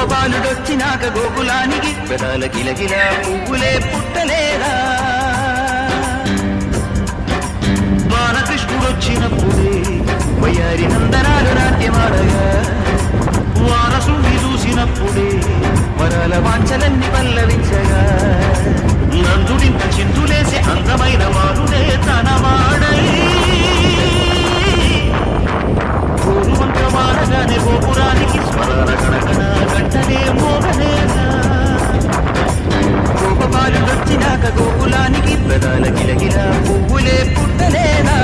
గోపబాలుడొచ్చినాక గోకులానికి పెదాల గిలగిల పువ్వులే పుట్టలేదా బాలకృష్ణుడొచ్చినప్పుడే వయ్యారి నందనాలు నాట్యమాడగా వారసుని చూసినప్పుడే వరాల వాంఛలన్నీ పల్లవించగా నందుడింత చిందులేసే అందమైన వారుడే తన వాడై గోరువంక వాడగానే గోపురానికి స్వరాల గణగణ గంటనే మోగనేనా గోపబాలుడొచ్చినాక గోకులానికి పెదాల గిలగిల పువ్వులే పుట్టలేదా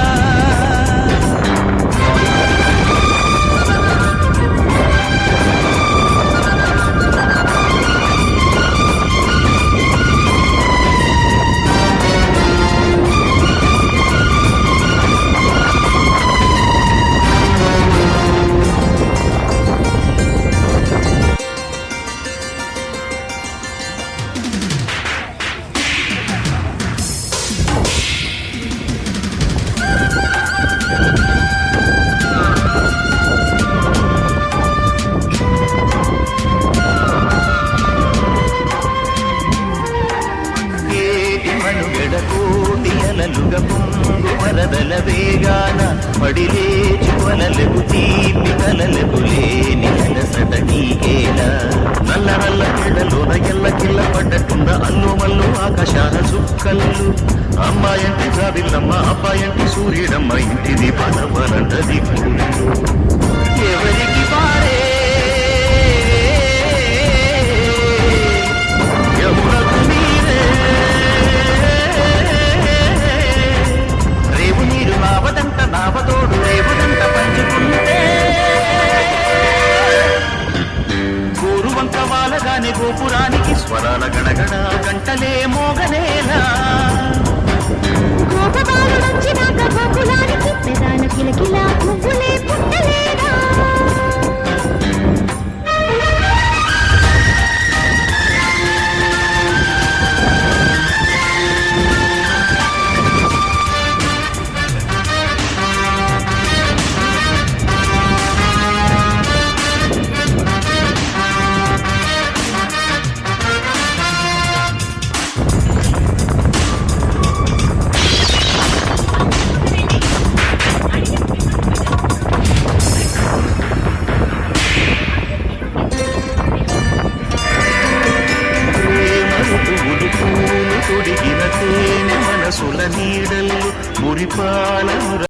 వరదల వేగాన పడిలేచు వలలకు తీపి కలలకు లేని అలసట నీకేలా నల్ల నల్ల కిళ్ళలోన ఎల్ల కిల్ల పడ్డకుండా అల్లు మల్లు ఆకాశాల చుక్కల్లు అమ్మాయంటి జాబిల్లమ్మ అబ్బాయంటి సూర్యుడమ్మ ఇంటిది పదవరంటది ఎవరికి పారే ఎవరకు మీరే రేవు నీరు నావదంట నావతోడు రేవుదంట పంచుకుంటే గోరువంక వాలగానే గోపురానికి స్వరాల గణగణ గంటలే మోగనేలా గోపబాలుడొచ్చినాక గోకులానికి పెదాల కిలకిలా